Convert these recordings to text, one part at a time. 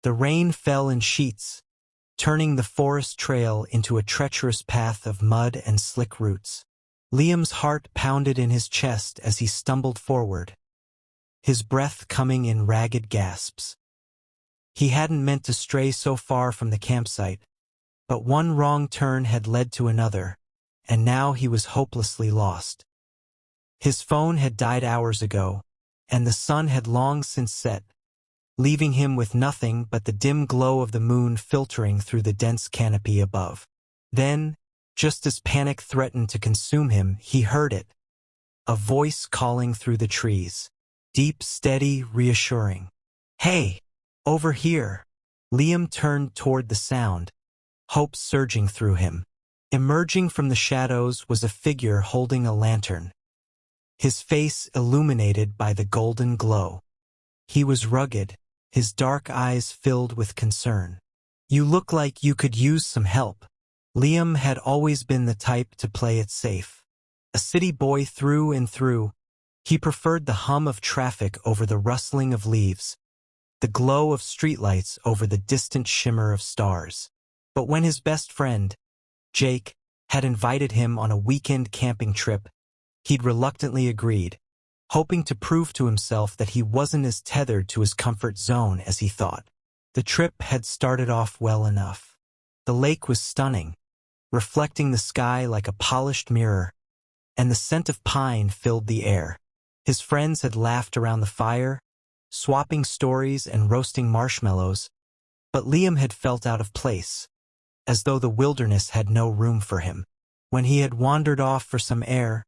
The rain fell in sheets, turning the forest trail into a treacherous path of mud and slick roots. Liam's heart pounded in his chest as he stumbled forward, his breath coming in ragged gasps. He hadn't meant to stray so far from the campsite, but one wrong turn had led to another, and now he was hopelessly lost. His phone had died hours ago, and the sun had long since set, leaving him with nothing but the dim glow of the moon filtering through the dense canopy above. Then, just as panic threatened to consume him, he heard it. A voice calling through the trees. Deep, steady, reassuring. "Hey! Over here!" Liam turned toward the sound, hope surging through him. Emerging from the shadows was a figure holding a lantern, his face illuminated by the golden glow. He was rugged, his dark eyes filled with concern. "You look like you could use some help." Liam had always been the type to play it safe. A city boy through and through, he preferred the hum of traffic over the rustling of leaves, the glow of streetlights over the distant shimmer of stars. But when his best friend, Jake, had invited him on a weekend camping trip, he'd reluctantly agreed, hoping to prove to himself that he wasn't as tethered to his comfort zone as he thought. The trip had started off well enough. The lake was stunning, reflecting the sky like a polished mirror, and the scent of pine filled the air. His friends had laughed around the fire, swapping stories and roasting marshmallows, but Liam had felt out of place, as though the wilderness had no room for him. When he had wandered off for some air,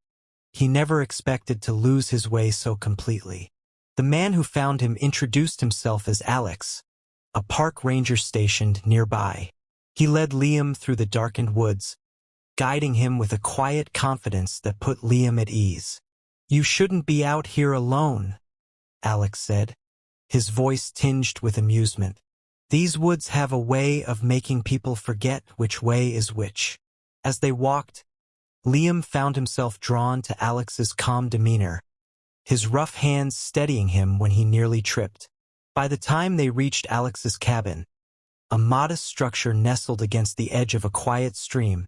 he never expected to lose his way so completely. The man who found him introduced himself as Alex, a park ranger stationed nearby. He led Liam through the darkened woods, guiding him with a quiet confidence that put Liam at ease. "You shouldn't be out here alone," Alex said, his voice tinged with amusement. "These woods have a way of making people forget which way is which." As they walked, Liam found himself drawn to Alex's calm demeanor, his rough hands steadying him when he nearly tripped. By the time they reached Alex's cabin, a modest structure nestled against the edge of a quiet stream,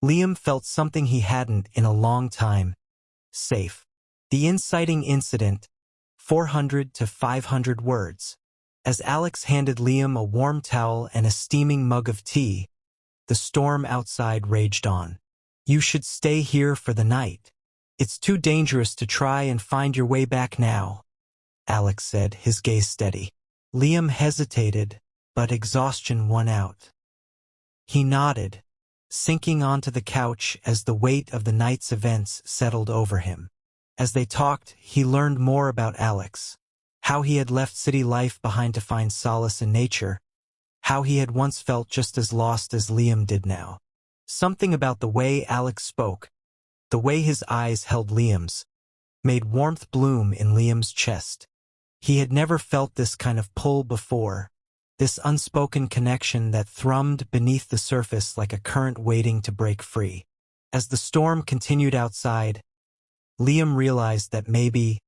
Liam felt something he hadn't in a long time: safe. The inciting incident, 400 to 500 words. As Alex handed Liam a warm towel and a steaming mug of tea, the storm outside raged on. "You should stay here for the night. It's too dangerous to try and find your way back now," Alex said, his gaze steady. Liam hesitated, but exhaustion won out. He nodded, sinking onto the couch as the weight of the night's events settled over him. As they talked, he learned more about Alex, how he had left city life behind to find solace in nature, how he had once felt just as lost as Liam did now. Something about the way Alex spoke, the way his eyes held Liam's, made warmth bloom in Liam's chest. He had never felt this kind of pull before, this unspoken connection that thrummed beneath the surface like a current waiting to break free. As the storm continued outside, Liam realized that maybe,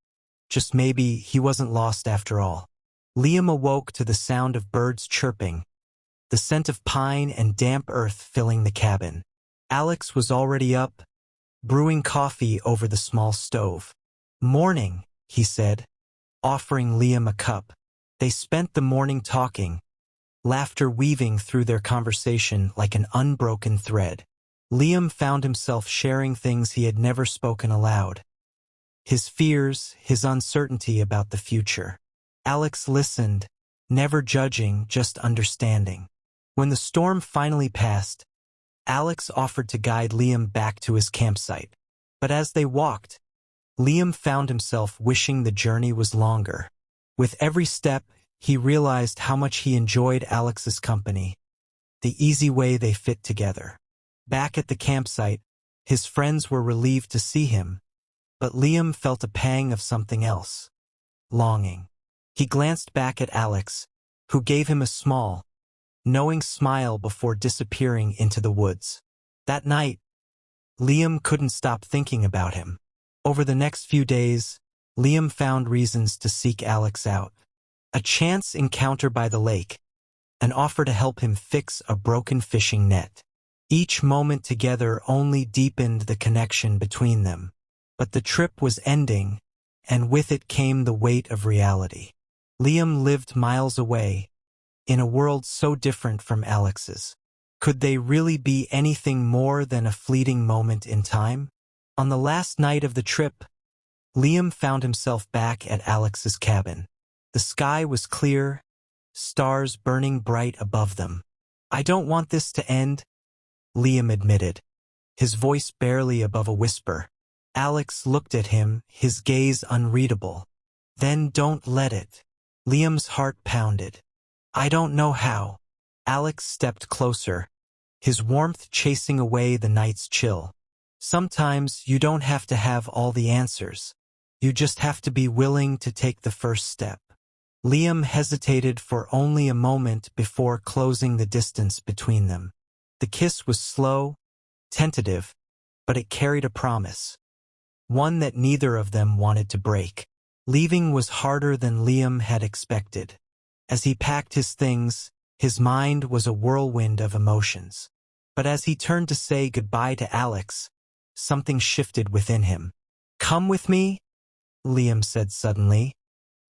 just maybe, he wasn't lost after all. Liam awoke to the sound of birds chirping, the scent of pine and damp earth filling the cabin. Alex was already up, brewing coffee over the small stove. "Morning," he said, offering Liam a cup. They spent the morning talking, laughter weaving through their conversation like an unbroken thread. Liam found himself sharing things he had never spoken aloud. His fears, his uncertainty about the future. Alex listened, never judging, just understanding. When the storm finally passed, Alex offered to guide Liam back to his campsite. But as they walked, Liam found himself wishing the journey was longer. With every step, he realized how much he enjoyed Alex's company, the easy way they fit together. Back at the campsite, his friends were relieved to see him, but Liam felt a pang of something else: longing. He glanced back at Alex, who gave him a small, knowing smile before disappearing into the woods. That night, Liam couldn't stop thinking about him. Over the next few days, Liam found reasons to seek Alex out. A chance encounter by the lake, an offer to help him fix a broken fishing net. Each moment together only deepened the connection between them. But the trip was ending, and with it came the weight of reality. Liam lived miles away, in a world so different from Alex's. Could they really be anything more than a fleeting moment in time? On the last night of the trip, Liam found himself back at Alex's cabin. The sky was clear, stars burning bright above them. "I don't want this to end," Liam admitted, his voice barely above a whisper. Alex looked at him, his gaze unreadable. "Then don't let it." Liam's heart pounded. "I don't know how." Alex stepped closer, his warmth chasing away the night's chill. "Sometimes you don't have to have all the answers. You just have to be willing to take the first step." Liam hesitated for only a moment before closing the distance between them. The kiss was slow, tentative, but it carried a promise. One that neither of them wanted to break. Leaving was harder than Liam had expected. As he packed his things, his mind was a whirlwind of emotions. But as he turned to say goodbye to Alex, something shifted within him. "Come with me?" Liam said suddenly,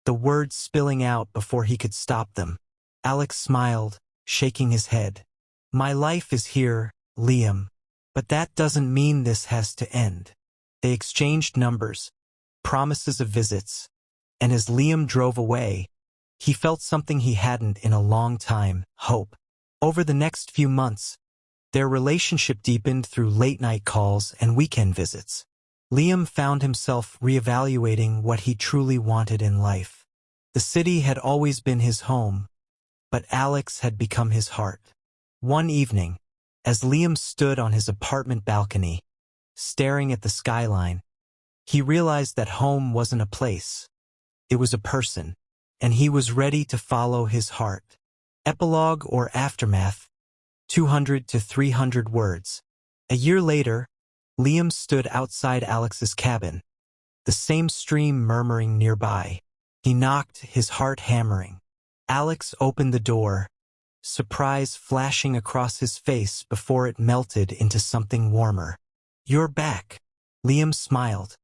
the words spilling out before he could stop them. Alex smiled, shaking his head. "My life is here, Liam, but that doesn't mean this has to end." They exchanged numbers, promises of visits, and as Liam drove away, he felt something he hadn't in a long time: hope. Over the next few months, their relationship deepened through late-night calls and weekend visits. Liam found himself reevaluating what he truly wanted in life. The city had always been his home, but Alex had become his heart. One evening, as Liam stood on his apartment balcony, staring at the skyline, he realized that home wasn't a place. It was a person, and he was ready to follow his heart. Epilogue or aftermath, 200 to 300 words. A year later, Liam stood outside Alex's cabin, the same stream murmuring nearby. He knocked, his heart hammering. Alex opened the door, surprise flashing across his face before it melted into something warmer. "You're back." Liam smiled.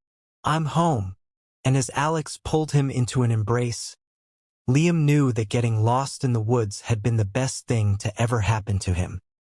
"I'm home." And as Alex pulled him into an embrace, Liam knew that getting lost in the woods had been the best thing to ever happen to him.